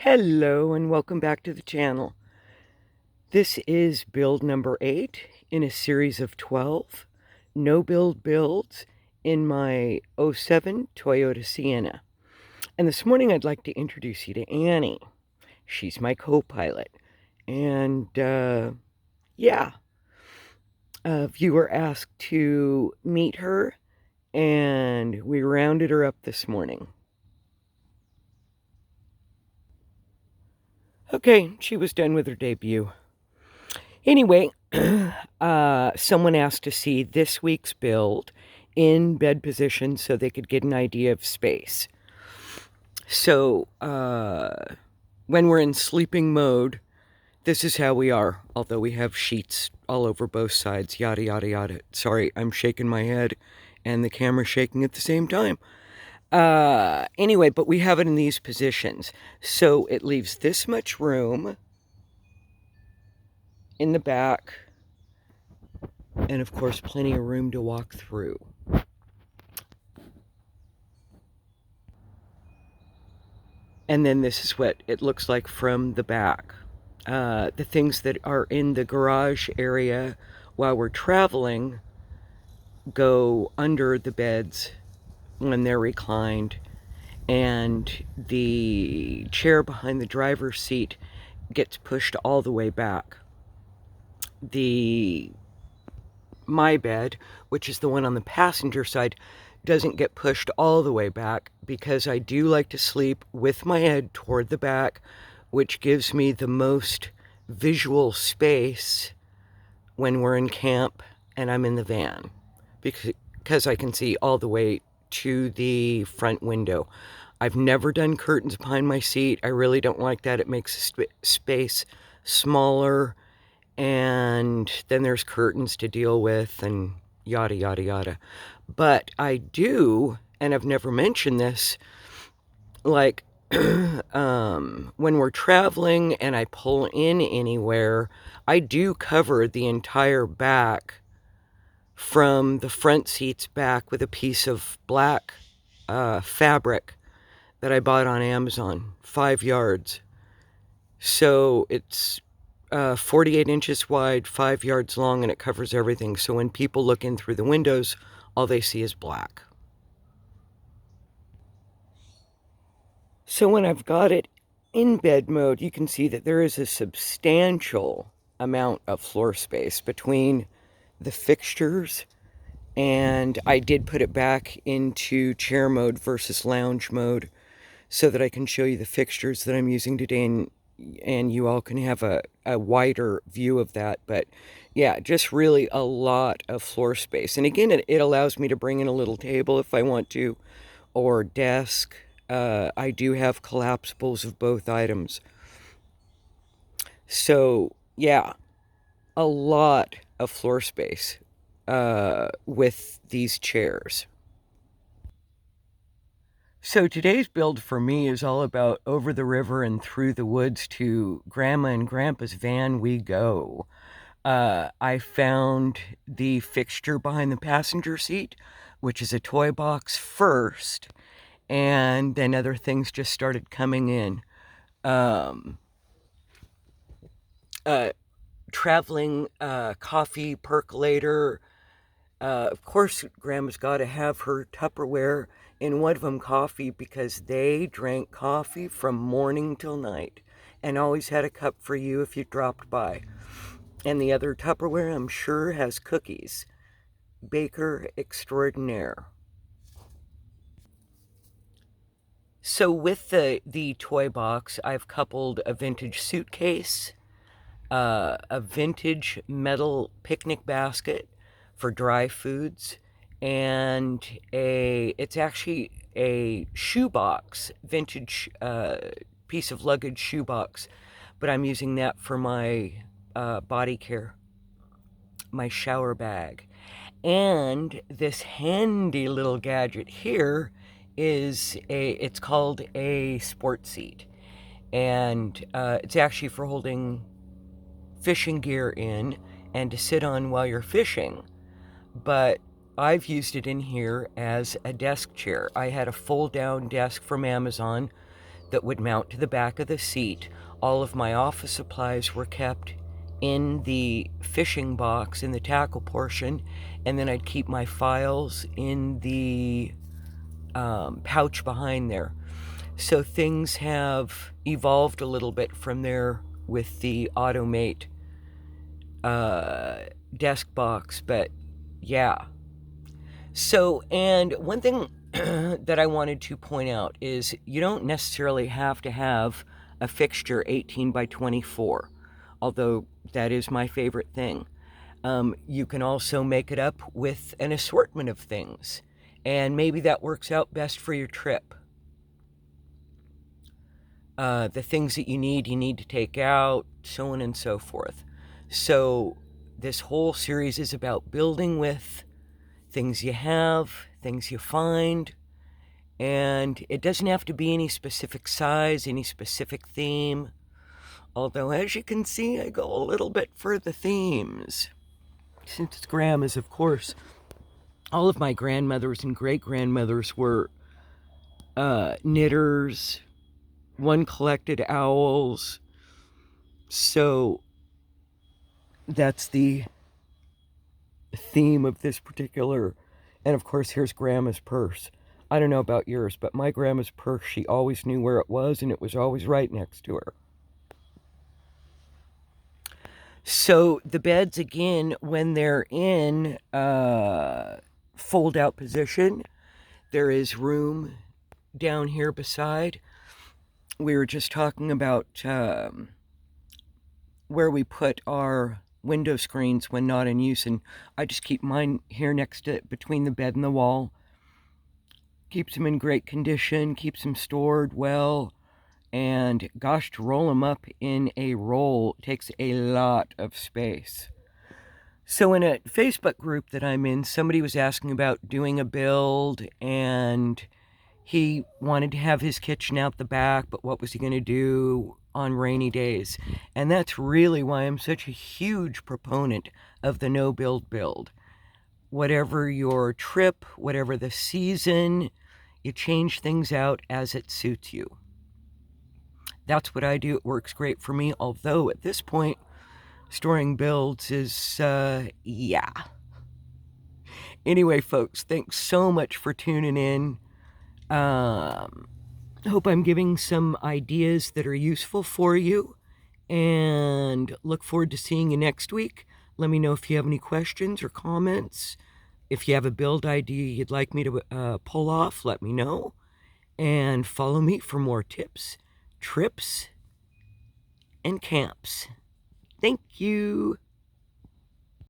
Hello and welcome back to the channel. This is build number 8 in a series of 12 no-build builds in my '07 Toyota Sienna. And this morning I'd like to introduce you to Annie. She's my co-pilot. And yeah, a viewer asked to meet her and we rounded her up this morning. Okay, she was done with her debut. Anyway, someone asked to see this week's build in bed position so they could get an idea of space. So when we're in sleeping mode, this is how we are, although we have sheets all over both sides, yada, yada, yada. Sorry, I'm shaking my head and the camera's shaking at the same time. Anyway, but we have it in these positions. So it leaves this much room in the back, and of course plenty of room to walk through. And then this is what it looks like from the back. The things that are in the garage area while we're traveling go under the beds when they're reclined, and the chair behind the driver's seat gets pushed all the way back. My bed, which is the one on the passenger side, doesn't get pushed all the way back because I do like to sleep with my head toward the back, which gives me the most visual space when we're in camp and I'm in the van, because I can see all the way to the front window. I've never done curtains behind my seat. I really don't like that. It makes the space smaller, and then there's curtains to deal with and yada, yada, yada. But I do, and I've never mentioned this, like when we're traveling and I pull in anywhere, I do cover the entire back from the front seats back with a piece of black fabric that I bought on Amazon, 5 yards. So it's 48 inches wide, 5 yards long, and it covers everything. So when people look in through the windows, all they see is black. So when I've got it in bed mode, you can see that there is a substantial amount of floor space between the fixtures, and I did put it back into chair mode versus lounge mode so that I can show you the fixtures that I'm using today, and you all can have a wider view of that. But yeah, just really a lot of floor space. And again, it allows me to bring in a little table if I want to, or desk. I do have collapsibles of both items. So yeah, a lot of floor space with these chairs. So today's build for me is all about over the river and through the woods to Grandma and Grandpa's van we go. I found the fixture behind the passenger seat, which is a toy box first, and then other things just started coming in. Traveling coffee percolator. Of course, Grandma's got to have her Tupperware, in one of them coffee, because they drank coffee from morning till night and always had a cup for you if you dropped by. And the other Tupperware, I'm sure, has cookies. Baker extraordinaire. So with the toy box, I've coupled a vintage suitcase, a vintage metal picnic basket for dry foods, and it's actually a shoebox, vintage piece of luggage shoebox, but I'm using that for my body care, my shower bag. And this handy little gadget here it's called a sport seat, and it's actually for holding fishing gear in and to sit on while you're fishing. But I've used it in here as a desk chair. I had a fold down desk from Amazon that would mount to the back of the seat. All of my office supplies were kept in the fishing box in the tackle portion, and then I'd keep my files in the pouch behind there. So things have evolved a little bit from there with the Automate desk box, but yeah. So, and one thing that I wanted to point out is you don't necessarily have to have a fixture 18 by 24, although that is my favorite thing. You can also make it up with an assortment of things, and maybe that works out best for your trip. The things that you need to take out, so on and so forth. So this whole series is about building with things you have, things you find, and it doesn't have to be any specific size, any specific theme. Although, as you can see, I go a little bit for the themes. Since Graham is, of course, all of my grandmothers and great-grandmothers were knitters. One collected owls. So that's the theme of this particular. And of course, here's Grandma's purse. I don't know about yours, but my grandma's purse, she always knew where it was, and it was always right next to her. So the beds, again, when they're in fold-out position, there is room down here beside. We were just talking about where we put our window screens when not in use, and I just keep mine here next to between the bed and the wall. Keeps them in great condition, keeps them stored well, and gosh, to roll them up in a roll takes a lot of space. So in a Facebook group that I'm in, somebody was asking about doing a build, and he wanted to have his kitchen out the back, but what was he going to do on rainy days? And that's really why I'm such a huge proponent of the no-build build. Whatever your trip, whatever the season, you change things out as it suits you. That's what I do. It works great for me, although at this point, storing builds is, yeah. Anyway, folks, thanks so much for tuning in. Hope I'm giving some ideas that are useful for you, and look forward to seeing you next week. Let me know if you have any questions or comments. If you have a build idea you'd like me to pull off, let me know. And follow me for more tips, trips, and camps. Thank you.